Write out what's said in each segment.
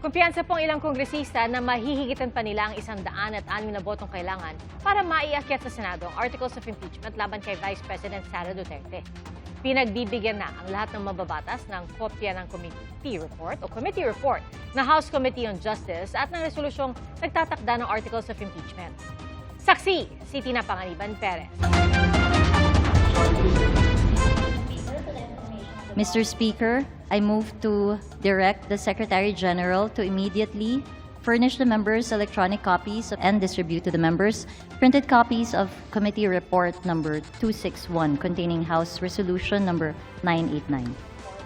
Kumpiyansa pong ilang kongresista na mahihigitan pa nila ang 106 na botong kailangan para maiakyat sa Senado ang Articles of Impeachment laban kay Vice President Sara Duterte. Pinagbibigyan na ang lahat ng mababatas ng kopya ng committee report na House Committee on Justice at ng resolusyong nagtatakda ng Articles of Impeachment. Saksi, si Tina Panganiban Perez. Mr. Speaker, I move to direct the Secretary General to immediately furnish the members electronic copies and distribute to the members printed copies of Committee Report number 261 containing House Resolution number 989.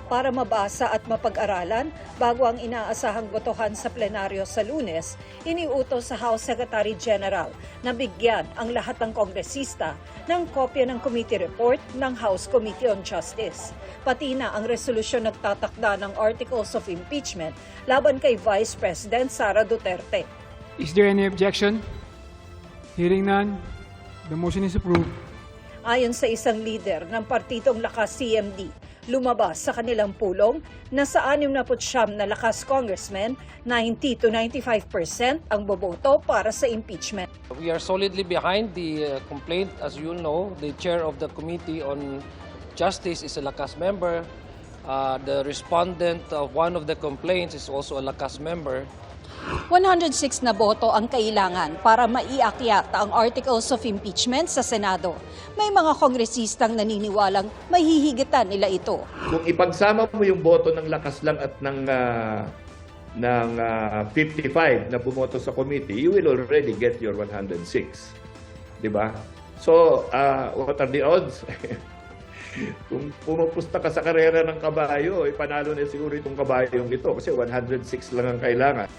Para mabasa at mapag-aralan bago ang inaasahang botohan sa plenaryo sa Lunes, iniutos sa House Secretary General na bigyan ang lahat ng kongresista ng kopya ng committee report ng House Committee on Justice, pati na ang resolusyon nagtatakda ng Articles of Impeachment laban kay Vice President Sara Duterte. Is there any objection? Hearing none, the motion is approved. Ayon sa isang leader ng partidong Lakas CMD, lumabas sa kanilang pulong na sa 69 na Lakas congressmen, 90 to 95% ang boboto para sa impeachment. We are solidly behind the complaint. As you know, the chair of the Committee on Justice is a Lakas member. The respondent of one of the complaints is also a Lakas member. 106 na boto ang kailangan para maiakyat ang Articles of Impeachment sa Senado. May mga kongresistang naniniwalang mahihigitan nila ito. Kung ipagsama mo yung boto ng Lakas lang at ng 55 na bumoto sa committee, you will already get your 106. Diba? So, what are the odds? Kung pumupusta ka sa karera ng kabayo, panalo na siguro itong kabayong ito kasi 106 lang ang kailangan.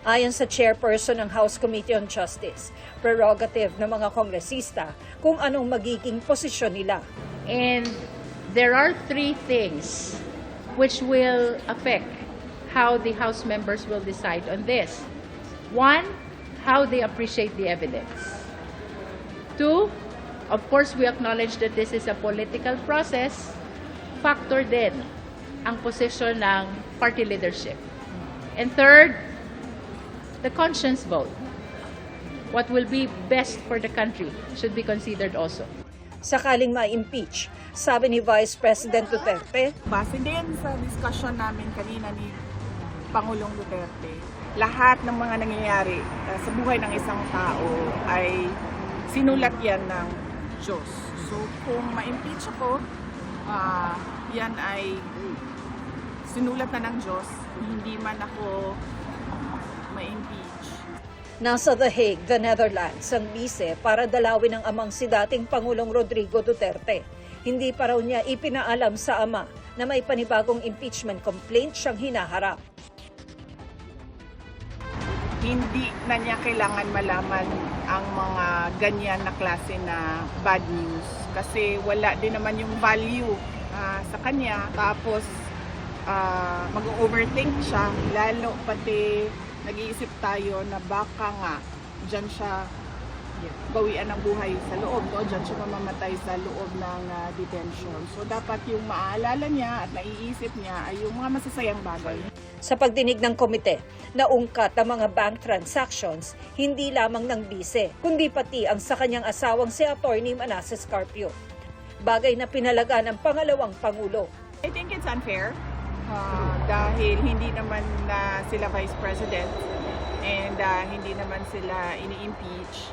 Ayon sa chairperson ng House Committee on Justice, prerogative ng mga kongresista kung anong magiging posisyon nila. And there are three things which will affect how the House members will decide on this. One, how they appreciate the evidence. Two, of course, we acknowledge that this is a political process. Factor din ang posisyon ng party leadership. And third, the conscience vote. What will be best for the country should be considered also. Sakaling ma-impeach, sabi ni Vice President Duterte, base din sa discussion namin kanina ni Pangulong Duterte, lahat ng mga nangyayari sa buhay ng isang tao ay sinulat yan ng Diyos. So kung ma-impeach ako, yan ay sinulat na ng Diyos, hindi man ako ma-impeach. Nasa The Hague, the Netherlands, ang bise para dalawin ang amang si dating Pangulong Rodrigo Duterte. Hindi pa raw niya ipinaalam sa ama na may panibagong impeachment complaint siyang hinaharap. Hindi na niya kailangan malaman ang mga ganyan na klase na bad news kasi wala din naman yung value sa kanya. Tapos mag-overthink siya, lalo pati nag-iisip tayo na baka nga dyan siya bawian ng buhay sa loob, no? Dyan siya mamamatay sa loob ng detention. So dapat yung maaalala niya at naiisip niya ay yung mga masasayang bagay. Sa pagdinig ng komite, naungkat ang mga bank transactions hindi lamang ng bise, kundi pati ang sa kanyang asawang si Attorney Manasseh Carpio. Bagay na pinalaga ng pangalawang Pangulo. I think it's unfair. Dahil hindi naman sila Vice President and hindi naman sila ini-impeach.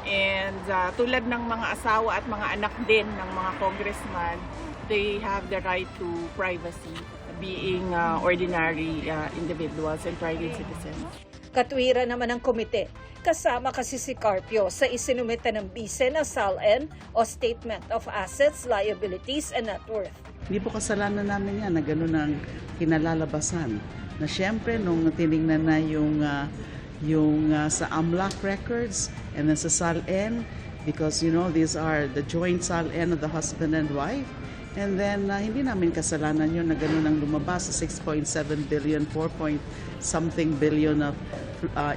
And tulad ng mga asawa at mga anak din ng mga congressman, they have the right to privacy, being ordinary individuals and private citizens. Katwiran naman ng komite, kasama kasi si Carpio sa isinumite ng bise na SALN o Statement of Assets, Liabilities and Net Worth. Hindi po kasalanan namin yan na gano'n ang kinalalabasan. Na siyempre, nung tinignan na yung sa AMLAC records and then sa SALN, because you know, these are the joint SALN of the husband and wife, and then hindi namin kasalanan yun na gano'n ang lumabas sa 6.7 billion, 4-point-something billion of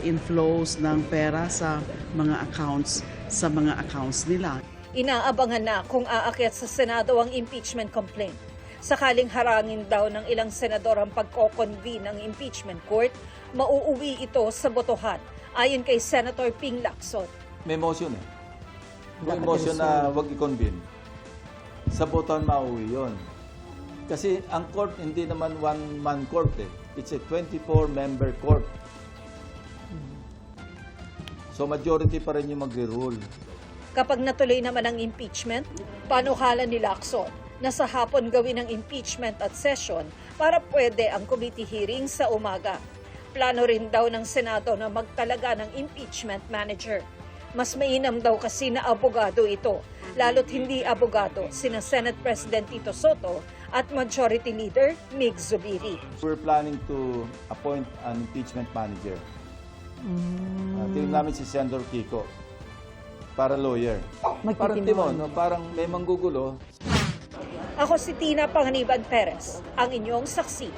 inflows ng pera sa mga accounts nila. Inaabangan na kung aakyat sa Senado ang impeachment complaint. Sakaling harangin daw ng ilang senador ang pagko-convene ng impeachment court, mauuwi ito sa botohan, ayon kay Senator Ping Lacson. May motion eh. May motion na wag i-convene. Sa botohan mauwi yun. Kasi ang court hindi naman one-man court eh. It's a 24-member court. So majority pa rin yung magre-rule. Kapag natuloy naman ang impeachment, panukalan ni Lacson na sa hapon gawin ang impeachment at session para pwede ang committee hearing sa umaga. Plano rin daw ng Senado na magtalaga ng impeachment manager. Mas mainam daw kasi na abogado ito, lalo't hindi abogado sina Senate President Tito Soto at Majority Leader Mig Zubiri. We're planning to appoint an impeachment manager. Tingnan namin si Senator Kiko para lawyer. Parang timon, no? Parang may manggugulo. Ako si Tina Panganiban Perez, ang inyong saksi.